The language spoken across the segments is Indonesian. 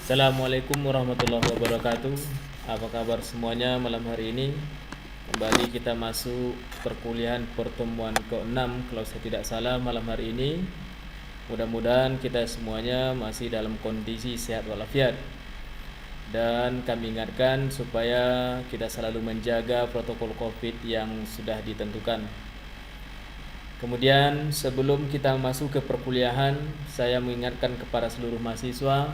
Assalamualaikum warahmatullahi wabarakatuh. Apa kabar semuanya malam hari ini? Kembali kita masuk perkuliahan pertemuan ke-6 kalau saya tidak salah malam hari ini. Mudah-mudahan kita semuanya masih dalam kondisi sehat walafiat. Dan kami ingatkan supaya kita selalu menjaga protokol Covid yang sudah ditentukan. Kemudian sebelum kita masuk ke perkuliahan, saya mengingatkan kepada seluruh mahasiswa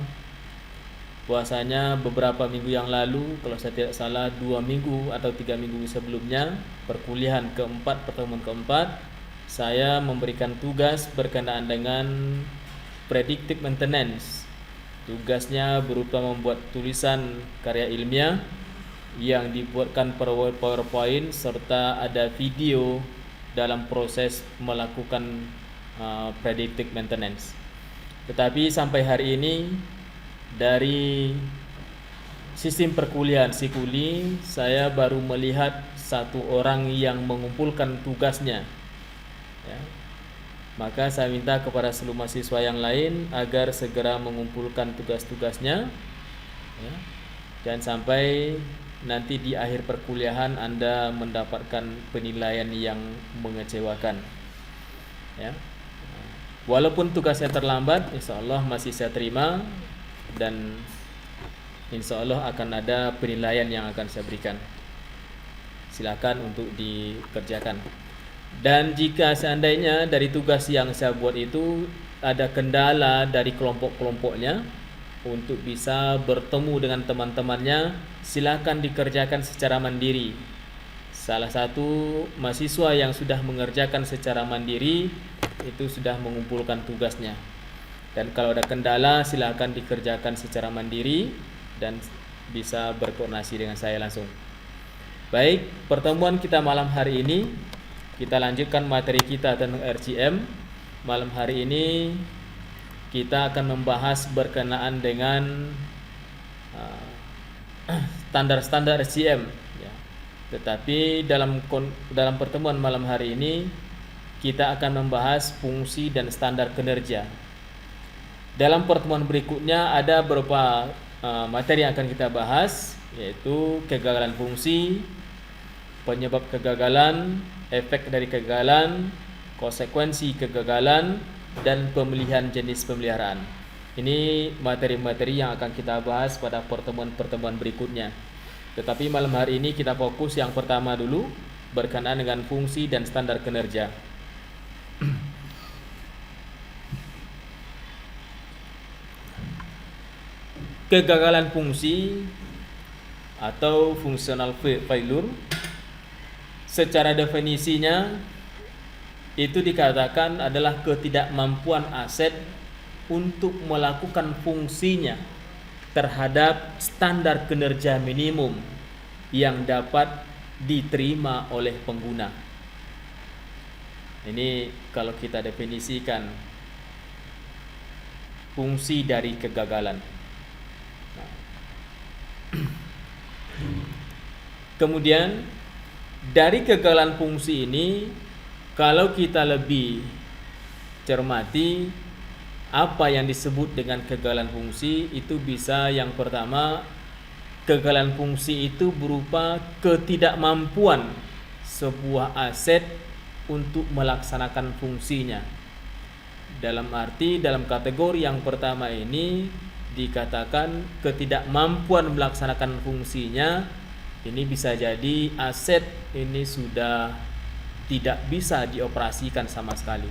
bahwasanya beberapa minggu yang lalu, kalau saya tidak salah 2 minggu atau 3 minggu sebelumnya, perkuliahan keempat, pertemuan keempat, saya memberikan tugas berkenaan dengan predictive maintenance. Tugasnya berupa membuat tulisan karya ilmiah yang dibuatkan PowerPoint serta ada video dalam proses melakukan predictive maintenance. Tetapi sampai hari ini dari sistem perkuliahan Sikuli, saya baru melihat satu orang yang mengumpulkan tugasnya ya. Maka saya minta kepada seluruh mahasiswa yang lain agar segera mengumpulkan tugas-tugasnya ya. Dan sampai nanti di akhir perkuliahan Anda mendapatkan penilaian yang mengecewakan ya. Walaupun tugasnya terlambat, insya Allah masih saya terima dan insya Allah akan ada penilaian yang akan saya berikan. Silakan untuk dikerjakan. Dan jika seandainya dari tugas yang saya buat itu ada kendala dari kelompok-kelompoknya untuk bisa bertemu dengan teman-temannya, silakan dikerjakan secara mandiri. Salah satu mahasiswa yang sudah mengerjakan secara mandiri itu sudah mengumpulkan tugasnya. Dan kalau ada kendala silakan dikerjakan secara mandiri dan bisa berkoordinasi dengan saya langsung. Baik, pertemuan kita malam hari ini kita lanjutkan materi kita tentang RCM. Malam hari ini kita akan membahas berkenaan dengan standar-standar RCM ya. Tetapi dalam pertemuan malam hari ini kita akan membahas fungsi dan standar kinerja. Dalam pertemuan berikutnya ada beberapa materi yang akan kita bahas, yaitu kegagalan fungsi, penyebab kegagalan, efek dari kegagalan, konsekuensi kegagalan, dan pemilihan jenis pemeliharaan. Ini materi-materi yang akan kita bahas pada pertemuan-pertemuan berikutnya. Tetapi malam hari ini kita fokus yang pertama dulu, berkenaan dengan fungsi dan standar kinerja. Kegagalan fungsi atau functional failure secara definisinya itu dikatakan adalah ketidakmampuan aset untuk melakukan fungsinya terhadap standar kinerja minimum yang dapat diterima oleh pengguna. Ini kalau kita definisikan fungsi dari kegagalan. Kemudian dari kegagalan fungsi ini, kalau kita lebih cermati apa yang disebut dengan kegagalan fungsi, itu bisa yang pertama, kegagalan fungsi itu berupa ketidakmampuan sebuah aset untuk melaksanakan fungsinya. Dalam kategori yang pertama ini dikatakan ketidakmampuan melaksanakan fungsinya. Ini bisa jadi aset ini sudah tidak bisa dioperasikan sama sekali.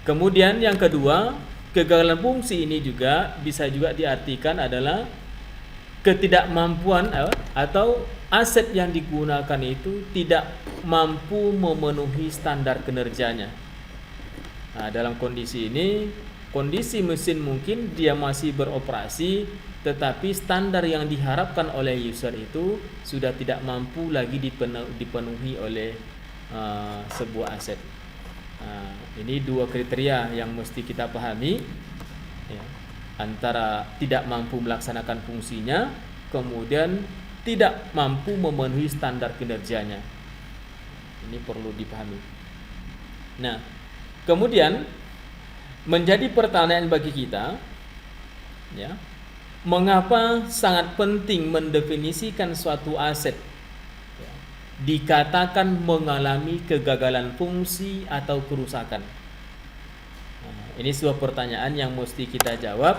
Kemudian yang kedua, kegagalan fungsi ini juga bisa diartikan adalah ketidakmampuan atau aset yang digunakan itu tidak mampu memenuhi standar kinerjanya. Dalam kondisi ini, kondisi mesin mungkin dia masih beroperasi, tetapi standar yang diharapkan oleh user itu sudah tidak mampu lagi dipenuhi oleh sebuah aset. Ini dua kriteria yang mesti kita pahami ya, antara tidak mampu melaksanakan fungsinya, kemudian tidak mampu memenuhi standar kinerjanya. Ini perlu dipahami. Nah, kemudian menjadi pertanyaan bagi kita, Ya. Mengapa sangat penting mendefinisikan suatu aset? Ya. Dikatakan mengalami kegagalan fungsi atau kerusakan. Nah, ini sebuah pertanyaan yang mesti kita jawab,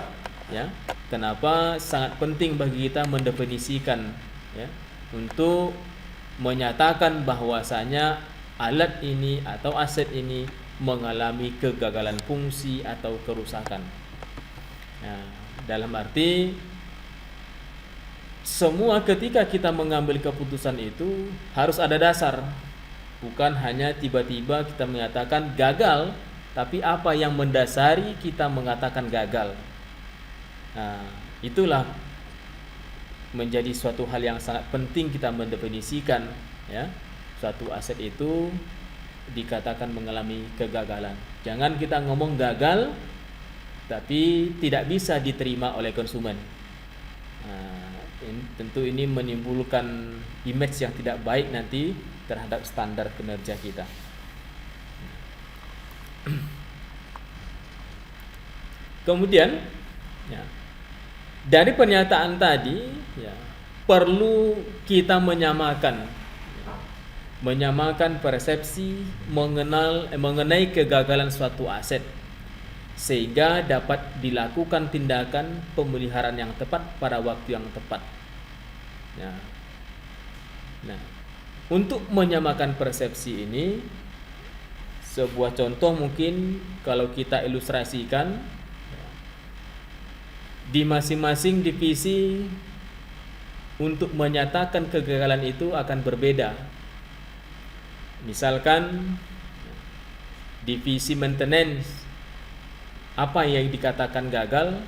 ya. Kenapa sangat penting bagi kita mendefinisikan, ya, untuk menyatakan bahwasanya alat ini atau aset ini mengalami kegagalan fungsi atau kerusakan. Nah, dalam arti semua ketika kita mengambil keputusan itu harus ada dasar. Bukan hanya tiba-tiba kita mengatakan gagal, tapi apa yang mendasari kita mengatakan gagal. Nah, itulah menjadi suatu hal yang sangat penting kita mendefinisikan, ya. Suatu aset itu dikatakan mengalami kegagalan. Jangan kita ngomong gagal tapi tidak bisa diterima oleh konsumen. Tentu ini menimbulkan image yang tidak baik nanti terhadap standar kinerja kita. Kemudian, ya, dari pernyataan tadi, ya, perlu kita menyamakan persepsi mengenai kegagalan suatu aset, sehingga dapat dilakukan tindakan pemeliharaan yang tepat pada waktu yang tepat. Ya. Nah, untuk menyamakan persepsi ini, sebuah contoh mungkin kalau kita ilustrasikan, di masing-masing divisi untuk menyatakan kegagalan itu akan berbeda. Misalkan divisi maintenance, apa yang dikatakan gagal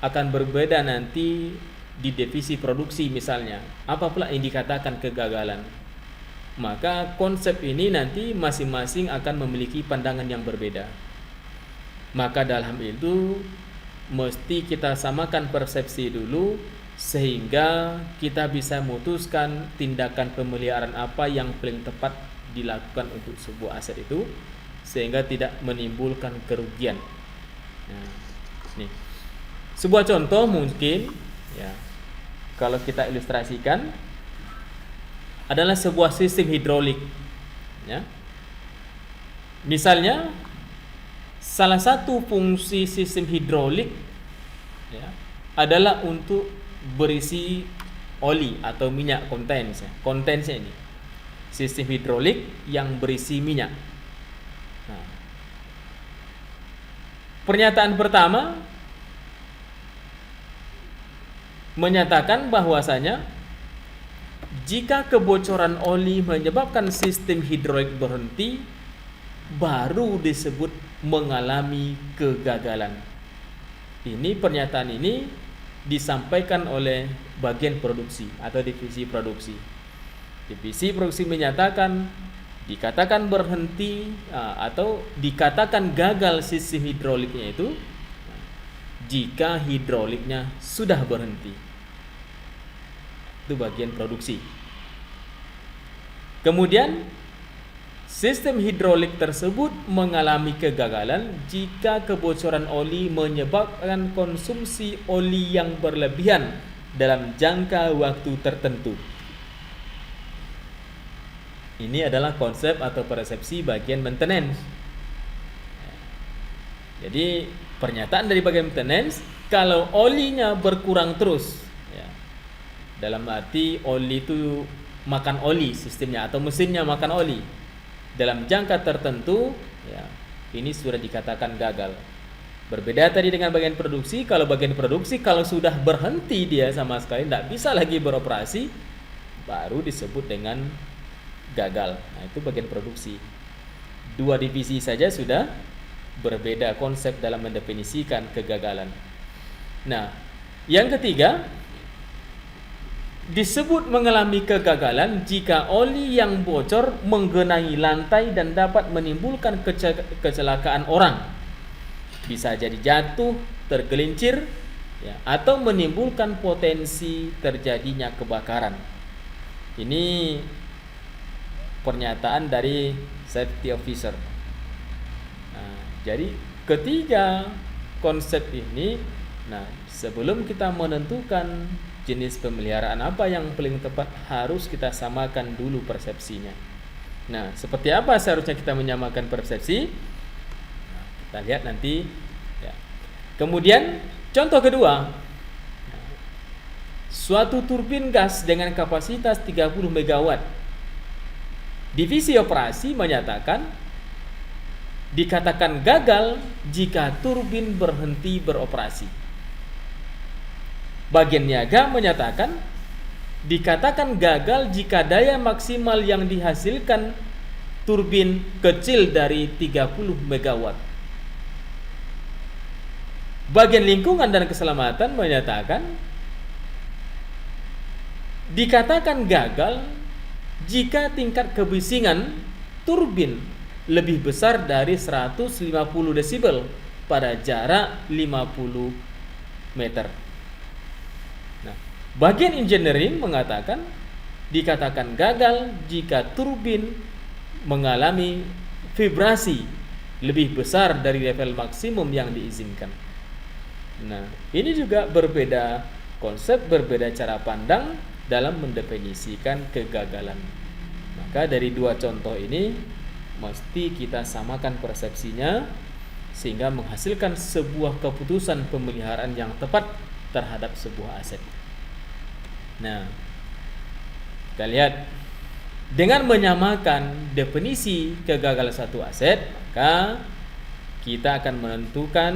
akan berbeda nanti di divisi produksi misalnya. Apa pula yang dikatakan kegagalan? Maka konsep ini nanti masing-masing akan memiliki pandangan yang berbeda. Maka dalam itu mesti kita samakan persepsi dulu sehingga kita bisa memutuskan tindakan pemeliharaan apa yang paling tepat dilakukan untuk sebuah aset itu sehingga tidak menimbulkan kerugian. Nah, nih sebuah contoh mungkin, ya, kalau kita ilustrasikan adalah sebuah sistem hidrolik, ya. Misalnya salah satu fungsi sistem hidrolik, ya, adalah untuk berisi oli atau minyak kontensnya ini. Sistem hidrolik yang berisi minyak. Nah, pernyataan pertama menyatakan bahwasanya jika kebocoran oli menyebabkan sistem hidrolik berhenti, baru disebut mengalami kegagalan. Ini pernyataan ini disampaikan oleh bagian produksi atau divisi produksi. Divisi produksi menyatakan dikatakan berhenti atau dikatakan gagal sistem hidroliknya itu jika hidroliknya sudah berhenti. Itu bagian produksi. Kemudian sistem hidrolik tersebut mengalami kegagalan jika kebocoran oli menyebabkan konsumsi oli yang berlebihan dalam jangka waktu tertentu. Ini adalah konsep atau persepsi bagian maintenance. Jadi pernyataan dari bagian maintenance, kalau olinya berkurang terus, ya, dalam arti oli itu makan oli sistemnya atau mesinnya makan oli dalam jangka tertentu, ya, ini sudah dikatakan gagal. Berbeda tadi dengan bagian produksi. Kalau bagian produksi kalau sudah berhenti dia sama sekali tidak bisa lagi beroperasi, baru disebut dengan gagal. Nah, itu bagian produksi. Dua divisi saja sudah berbeda konsep dalam mendefinisikan kegagalan. Nah, yang ketiga, disebut mengalami kegagalan jika oli yang bocor menggenangi lantai dan dapat menimbulkan kecelakaan orang. Bisa jadi jatuh, tergelincir, ya, atau menimbulkan potensi terjadinya kebakaran. Ini pernyataan dari safety officer. Nah, jadi ketiga konsep ini Nah, sebelum kita menentukan jenis pemeliharaan apa yang paling tepat, harus kita samakan dulu persepsinya. Nah, seperti apa seharusnya kita menyamakan persepsi? Nah, kita lihat nanti ya. Kemudian contoh kedua, suatu turbin gas dengan kapasitas 30 MW. Divisi operasi menyatakan dikatakan gagal jika turbin berhenti beroperasi. Bagian niaga menyatakan dikatakan gagal jika daya maksimal yang dihasilkan turbin kecil dari 30 MW. Bagian lingkungan dan keselamatan menyatakan dikatakan gagal jika tingkat kebisingan turbin lebih besar dari 150 desibel pada jarak 50 meter. Nah, bagian engineering mengatakan dikatakan gagal jika turbin mengalami vibrasi lebih besar dari level maksimum yang diizinkan. Nah, ini juga berbeda konsep, berbeda cara pandang dalam mendefinisikan kegagalan. Maka dari dua contoh ini mesti kita samakan persepsinya sehingga menghasilkan sebuah keputusan pemeliharaan yang tepat terhadap sebuah aset. Nah, kita lihat dengan menyamakan definisi kegagalan satu aset, maka kita akan menentukan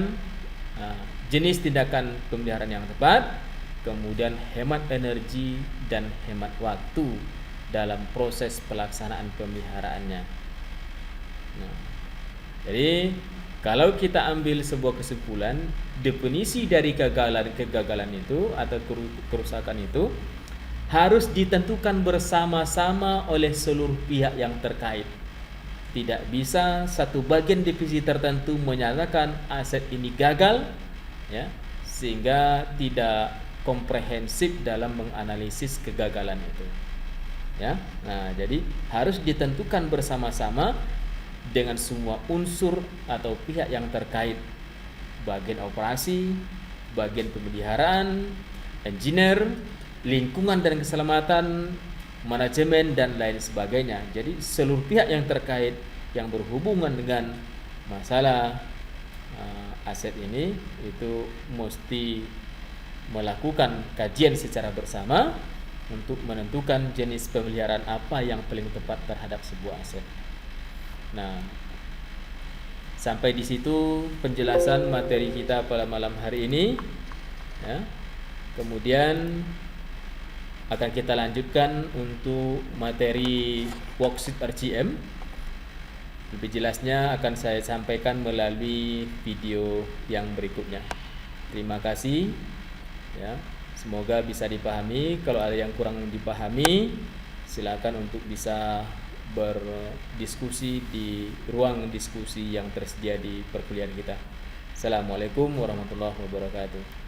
jenis tindakan pemeliharaan yang tepat, kemudian hemat energi dan hemat waktu dalam proses pelaksanaan pemeliharaannya. Nah, jadi kalau kita ambil sebuah kesimpulan, definisi dari kegagalan itu atau kerusakan itu harus ditentukan bersama-sama oleh seluruh pihak yang terkait. Tidak bisa satu bagian divisi tertentu menyatakan aset ini gagal, ya, sehingga tidak komprehensif dalam menganalisis kegagalan itu. Ya, nah jadi harus ditentukan bersama-sama dengan semua unsur atau pihak yang terkait, bagian operasi, bagian pemeliharaan, engineer, lingkungan dan keselamatan, manajemen dan lain sebagainya. Jadi seluruh pihak yang terkait yang berhubungan dengan masalah aset ini itu mesti melakukan kajian secara bersama untuk menentukan jenis pemeliharaan apa yang paling tepat terhadap sebuah aset. Nah, sampai di situ penjelasan materi kita pada malam hari ini, ya. Kemudian akan kita lanjutkan untuk materi worksheet RCM. Lebih jelasnya akan saya sampaikan melalui video yang berikutnya. Terima kasih, ya. Semoga bisa dipahami. Kalau ada yang kurang dipahami, silakan untuk bisa berdiskusi di ruang diskusi yang tersedia di perkuliahan kita. Assalamualaikum warahmatullahi wabarakatuh.